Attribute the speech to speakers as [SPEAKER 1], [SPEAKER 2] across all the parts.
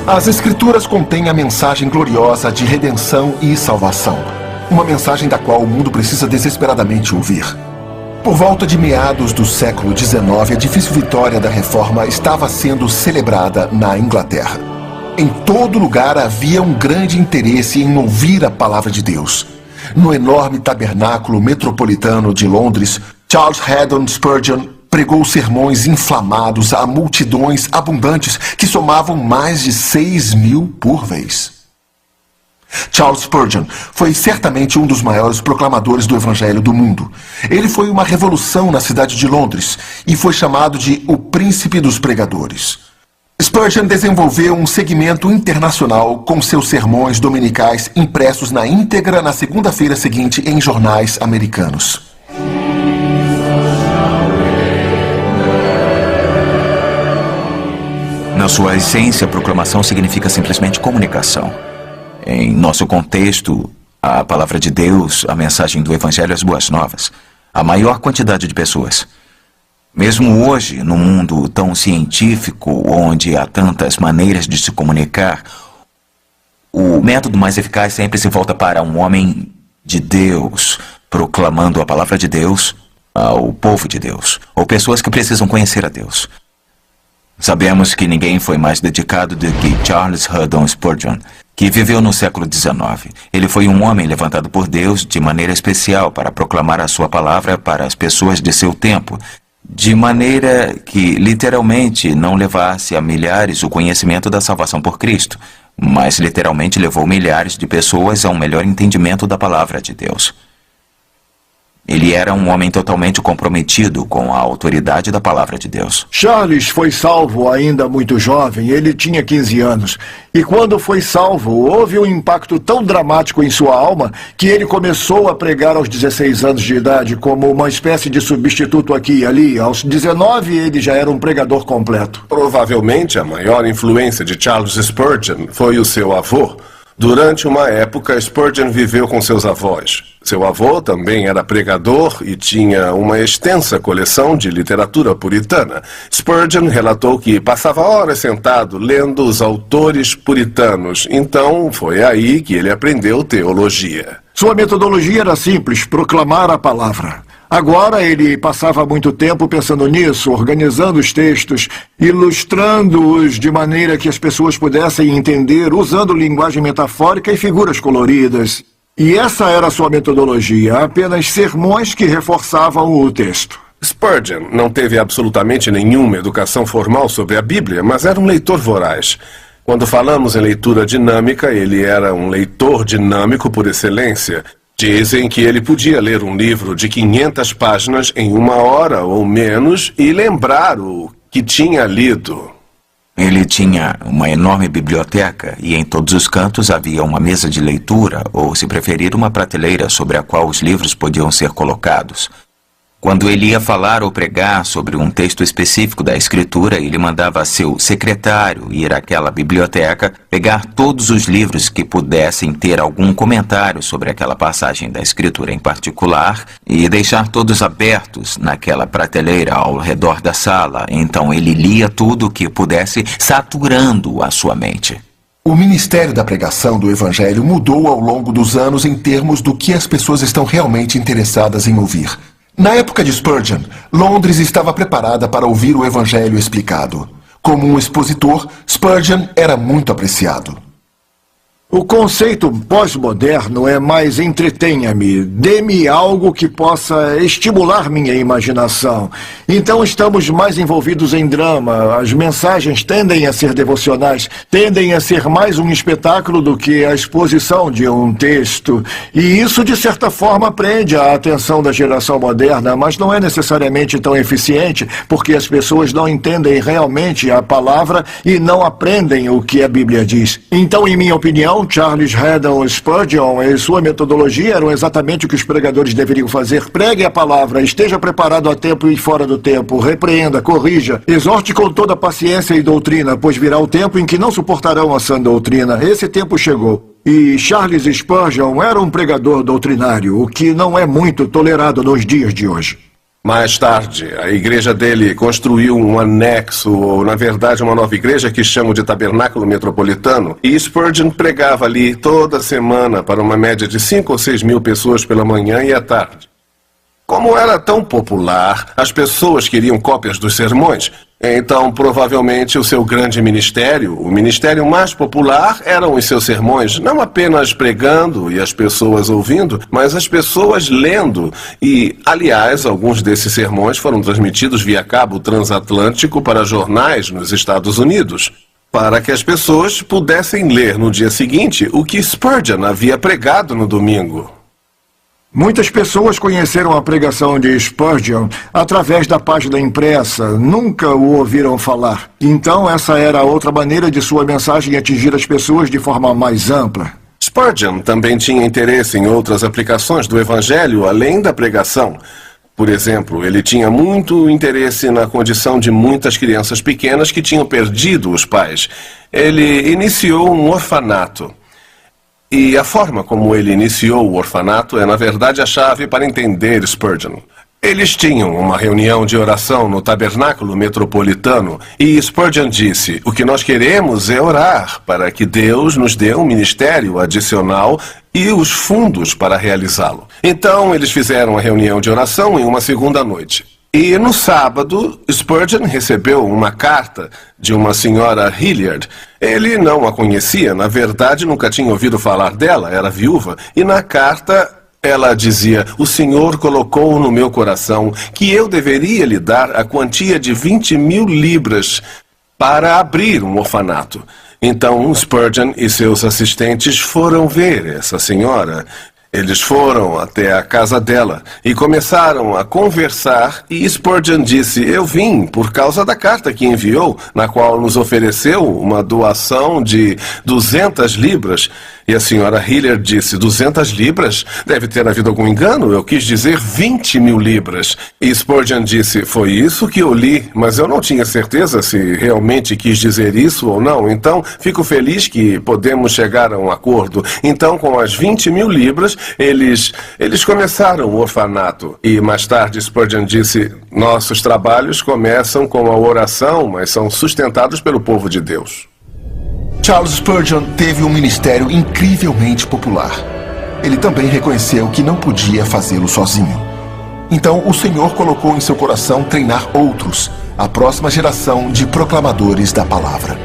[SPEAKER 1] As Escrituras contêm a mensagem gloriosa de redenção e salvação. Uma mensagem da qual o mundo precisa desesperadamente ouvir. Por volta de meados do século XIX, a difícil vitória da Reforma estava sendo celebrada na Inglaterra. Em todo lugar havia um grande interesse em ouvir a palavra de Deus. No enorme tabernáculo metropolitano de Londres, Charles Haddon Spurgeon pregou sermões inflamados a multidões abundantes que somavam mais de 6.000 por vez. Charles Spurgeon foi certamente um dos maiores proclamadores do Evangelho do mundo. Ele foi uma revolução na cidade de Londres e foi chamado de o Príncipe dos Pregadores. Spurgeon desenvolveu um segmento internacional com seus sermões dominicais impressos na íntegra na segunda-feira seguinte em jornais americanos.
[SPEAKER 2] Na sua essência, proclamação significa simplesmente comunicação. Em nosso contexto, a palavra de Deus, a mensagem do Evangelho, as boas novas, a maior quantidade de pessoas. Mesmo hoje, no mundo tão científico, onde há tantas maneiras de se comunicar, o método mais eficaz sempre se volta para um homem de Deus, proclamando a palavra de Deus ao povo de Deus, ou pessoas que precisam conhecer a Deus. Sabemos que ninguém foi mais dedicado do que Charles Haddon Spurgeon, que viveu no século XIX. Ele foi um homem levantado por Deus de maneira especial para proclamar a sua palavra para as pessoas de seu tempo, de maneira que literalmente não levasse a milhares o conhecimento da salvação por Cristo, mas literalmente levou milhares de pessoas a um melhor entendimento da palavra de Deus. Ele era um homem totalmente comprometido com a autoridade da palavra de Deus.
[SPEAKER 3] Charles foi salvo ainda muito jovem, ele tinha 15 anos. E quando foi salvo, houve um impacto tão dramático em sua alma que ele começou a pregar aos 16 anos de idade como uma espécie de substituto aqui e ali. Aos 19, ele já era um pregador completo.
[SPEAKER 4] Provavelmente a maior influência de Charles Spurgeon foi o seu avô. Durante uma época, Spurgeon viveu com seus avós. Seu avô também era pregador e tinha uma extensa coleção de literatura puritana. Spurgeon relatou que passava horas sentado lendo os autores puritanos. Então, foi aí que ele aprendeu teologia.
[SPEAKER 3] Sua metodologia era simples, proclamar a palavra. Agora ele passava muito tempo pensando nisso, organizando os textos, ilustrando-os de maneira que as pessoas pudessem entender, usando linguagem metafórica e figuras coloridas. E essa era a sua metodologia, apenas sermões que reforçavam o texto.
[SPEAKER 4] Spurgeon não teve absolutamente nenhuma educação formal sobre a Bíblia, mas era um leitor voraz. Quando falamos em leitura dinâmica, ele era um leitor dinâmico por excelência. Dizem que ele podia ler um livro de 500 páginas em 1 hora ou menos e lembrar o que tinha lido.
[SPEAKER 2] Ele tinha uma enorme biblioteca e em todos os cantos havia uma mesa de leitura ou, se preferir, uma prateleira sobre a qual os livros podiam ser colocados. Quando ele ia falar ou pregar sobre um texto específico da Escritura, ele mandava seu secretário ir àquela biblioteca, pegar todos os livros que pudessem ter algum comentário sobre aquela passagem da Escritura em particular e deixar todos abertos naquela prateleira ao redor da sala. Então ele lia tudo o que pudesse, saturando a sua mente.
[SPEAKER 1] O ministério da pregação do Evangelho mudou ao longo dos anos em termos do que as pessoas estão realmente interessadas em ouvir. Na época de Spurgeon, Londres estava preparada para ouvir o Evangelho explicado. Como um expositor, Spurgeon era muito apreciado.
[SPEAKER 3] O conceito pós-moderno é mais entretenha-me, dê-me algo que possa estimular minha imaginação. Então estamos mais envolvidos em drama, as mensagens tendem a ser devocionais, tendem a ser mais um espetáculo do que a exposição de um texto. E isso, de certa forma, prende a atenção da geração moderna, mas não é necessariamente tão eficiente, porque as pessoas não entendem realmente a palavra e não aprendem o que a Bíblia diz. Então, em minha opinião, Charles Haddon Spurgeon e sua metodologia eram exatamente o que os pregadores deveriam fazer. Pregue a palavra, esteja preparado a tempo e fora do tempo, repreenda, corrija, exorte com toda paciência e doutrina, pois virá o tempo em que não suportarão a sã doutrina. Esse tempo chegou. E Charles Spurgeon era um pregador doutrinário, o que não é muito tolerado nos dias de hoje.
[SPEAKER 4] Mais tarde, a igreja dele construiu um anexo, ou na verdade uma nova igreja que chamam de Tabernáculo Metropolitano, e Spurgeon pregava ali toda semana para uma média de 5 ou 6 mil pessoas pela manhã e à tarde. Como era tão popular, as pessoas queriam cópias dos sermões. Então, provavelmente, o seu grande ministério, o ministério mais popular, eram os seus sermões, não apenas pregando e as pessoas ouvindo, mas as pessoas lendo. E, aliás, alguns desses sermões foram transmitidos via cabo transatlântico para jornais nos Estados Unidos, para que as pessoas pudessem ler no dia seguinte o que Spurgeon havia pregado no domingo.
[SPEAKER 3] Muitas pessoas conheceram a pregação de Spurgeon através da página impressa, nunca o ouviram falar. Então, essa era outra maneira de sua mensagem atingir as pessoas de forma mais ampla.
[SPEAKER 4] Spurgeon também tinha interesse em outras aplicações do Evangelho além da pregação. Por exemplo, ele tinha muito interesse na condição de muitas crianças pequenas que tinham perdido os pais. Ele iniciou um orfanato. E a forma como ele iniciou o orfanato é, na verdade, a chave para entender Spurgeon. Eles tinham uma reunião de oração no Tabernáculo Metropolitano e Spurgeon disse: o que nós queremos é orar para que Deus nos dê um ministério adicional e os fundos para realizá-lo. Então, eles fizeram a reunião de oração em uma segunda noite. E no sábado, Spurgeon recebeu uma carta de uma senhora Hilliard. Ele não a conhecia, na verdade nunca tinha ouvido falar dela, era viúva. E na carta ela dizia: o Senhor colocou no meu coração que eu deveria lhe dar a quantia de 20.000 libras para abrir um orfanato. Então Spurgeon e seus assistentes foram ver essa senhora. Eles foram até a casa dela e começaram a conversar e Spurgeon disse: eu vim por causa da carta que enviou, na qual nos ofereceu uma doação de 200 libras. E a senhora Hilliard disse: 200 libras? Deve ter havido algum engano, eu quis dizer 20.000 libras. E Spurgeon disse: foi isso que eu li, mas eu não tinha certeza se realmente quis dizer isso ou não, então fico feliz que podemos chegar a um acordo. Então, com as 20.000 libras, eles começaram o orfanato. E mais tarde Spurgeon disse: nossos trabalhos começam com a oração, mas são sustentados pelo povo de Deus.
[SPEAKER 1] Charles Spurgeon teve um ministério incrivelmente popular. Ele também reconheceu que não podia fazê-lo sozinho. Então, o Senhor colocou em seu coração treinar outros, a próxima geração de proclamadores da palavra.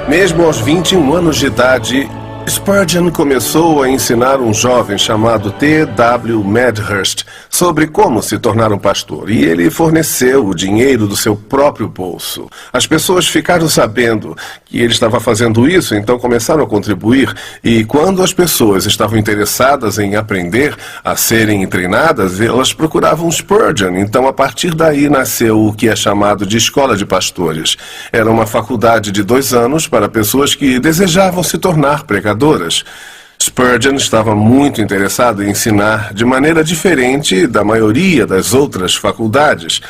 [SPEAKER 4] Mesmo aos 21 anos de idade, Spurgeon começou a ensinar um jovem chamado T.W. Medhurst sobre como se tornar um pastor, e ele forneceu o dinheiro do seu próprio bolso. As pessoas ficaram sabendo que ele estava fazendo isso, então começaram a contribuir, e quando as pessoas estavam interessadas em aprender a serem treinadas, elas procuravam Spurgeon. Então, a partir daí nasceu o que é chamado de Escola de Pastores. Era uma faculdade de 2 anos para pessoas que desejavam se tornar pregadores. Spurgeon estava muito interessado em ensinar de maneira diferente da maioria das outras faculdades.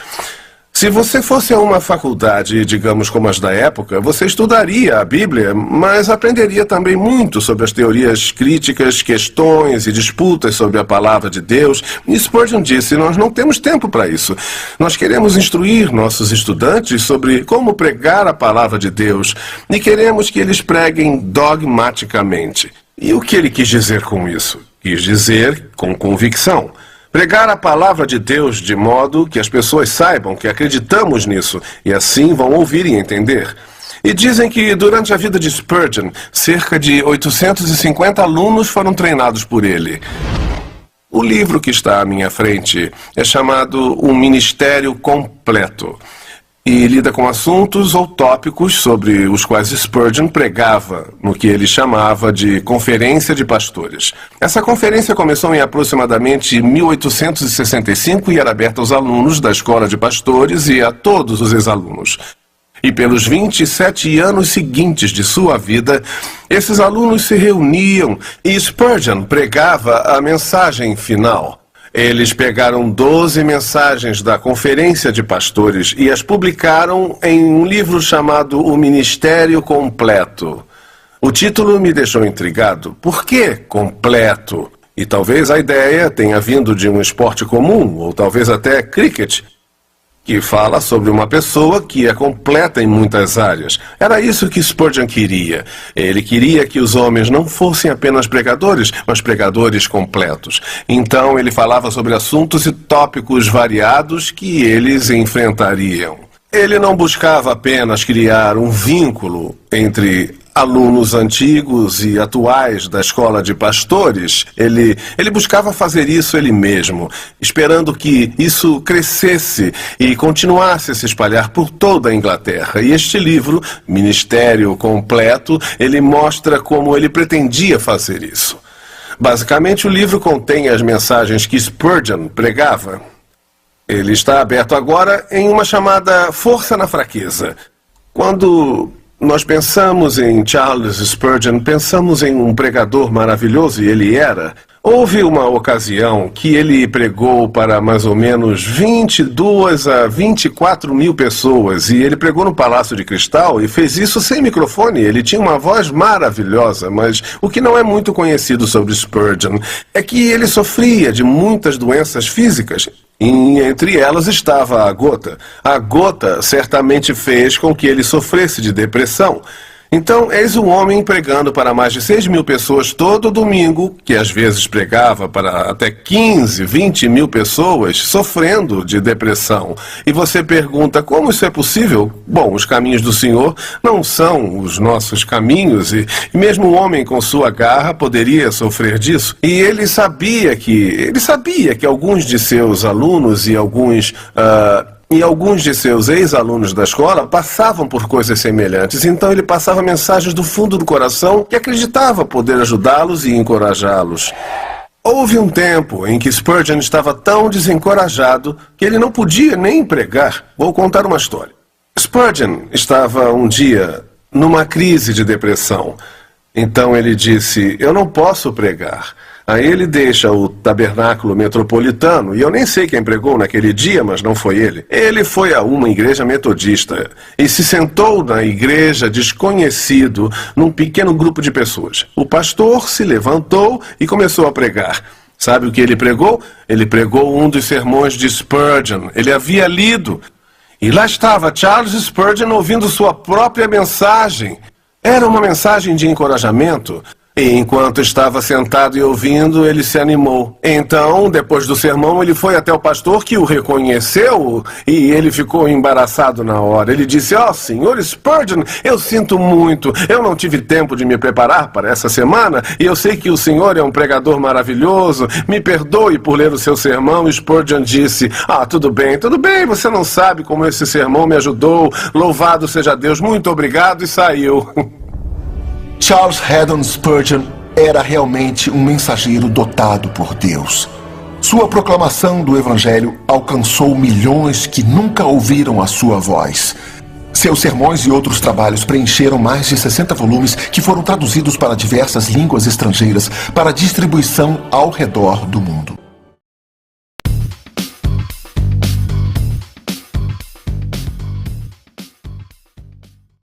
[SPEAKER 4] Se você fosse a uma faculdade, digamos como as da época, você estudaria a Bíblia, mas aprenderia também muito sobre as teorias críticas, questões e disputas sobre a palavra de Deus. E Spurgeon disse: nós não temos tempo para isso. Nós queremos instruir nossos estudantes sobre como pregar a palavra de Deus e queremos que eles preguem dogmaticamente. E o que ele quis dizer com isso? Quis dizer com convicção. Pregar a palavra de Deus de modo que as pessoas saibam que acreditamos nisso e assim vão ouvir e entender. E dizem que durante a vida de Spurgeon, cerca de 850 alunos foram treinados por ele. O livro que está à minha frente é chamado O Ministério Completo e lida com assuntos ou tópicos sobre os quais Spurgeon pregava no que ele chamava de Conferência de Pastores. Essa conferência começou em aproximadamente 1865 e era aberta aos alunos da Escola de Pastores e a todos os ex-alunos. E pelos 27 anos seguintes de sua vida, esses alunos se reuniam e Spurgeon pregava a mensagem final. Eles pegaram 12 mensagens da Conferência de Pastores e as publicaram em um livro chamado O Ministério Completo. O título me deixou intrigado. Por que completo? E talvez a ideia tenha vindo de um esporte comum, ou talvez até cricket, que fala sobre uma pessoa que é completa em muitas áreas. Era isso que Spurgeon queria. Ele queria que os homens não fossem apenas pregadores, mas pregadores completos. Então ele falava sobre assuntos e tópicos variados que eles enfrentariam. Ele não buscava apenas criar um vínculo entre alunos antigos e atuais da escola de pastores. Ele buscava fazer isso ele mesmo, esperando que isso crescesse e continuasse a se espalhar por toda a Inglaterra. E este livro, Ministério Completo, ele mostra como ele pretendia fazer isso. Basicamente, o livro contém as mensagens que Spurgeon pregava. Ele está aberto agora em uma chamada Força na Fraqueza. Quando nós pensamos em Charles Spurgeon, pensamos em um pregador maravilhoso, e ele era. Houve uma ocasião que ele pregou para mais ou menos 22 a 24 mil pessoas, e ele pregou no Palácio de Cristal e fez isso sem microfone. Ele tinha uma voz maravilhosa, mas o que não é muito conhecido sobre Spurgeon é que ele sofria de muitas doenças físicas. E entre elas estava a gota. A gota certamente fez com que ele sofresse de depressão. Então, eis um homem pregando para mais de 6 mil pessoas todo domingo, que às vezes pregava para até 15, 20 mil pessoas, sofrendo de depressão. E você pergunta, como isso é possível? Bom, os caminhos do Senhor não são os nossos caminhos, e mesmo um homem com sua garra poderia sofrer disso. E ele sabia que alguns de seus alunos e alguns de seus ex-alunos da escola passavam por coisas semelhantes. Então ele passava mensagens do fundo do coração que acreditava poder ajudá-los e encorajá-los. Houve um tempo em que Spurgeon estava tão desencorajado que ele não podia nem pregar. Vou contar uma história. Spurgeon estava um dia numa crise de depressão. Então ele disse, eu não posso pregar. Aí ele deixa o tabernáculo metropolitano, e eu nem sei quem pregou naquele dia, mas não foi ele. Ele foi a uma igreja metodista e se sentou na igreja desconhecido num pequeno grupo de pessoas. O pastor se levantou e começou a pregar. Sabe o que ele pregou? Ele pregou um dos sermões de Spurgeon. Ele havia lido. E lá estava Charles Spurgeon ouvindo sua própria mensagem. Era uma mensagem de encorajamento. E enquanto estava sentado e ouvindo, ele se animou. Então, depois do sermão, ele foi até o pastor, que o reconheceu, e ele ficou embaraçado na hora. Ele disse, senhor Spurgeon, eu sinto muito. Eu não tive tempo de me preparar para essa semana, e eu sei que o senhor é um pregador maravilhoso. Me perdoe por ler o seu sermão. E Spurgeon disse, tudo bem, você não sabe como esse sermão me ajudou. Louvado seja Deus, muito obrigado, e saiu.
[SPEAKER 1] Charles Haddon Spurgeon era realmente um mensageiro dotado por Deus. Sua proclamação do Evangelho alcançou milhões que nunca ouviram a sua voz. Seus sermões e outros trabalhos preencheram mais de 60 volumes que foram traduzidos para diversas línguas estrangeiras para distribuição ao redor do mundo.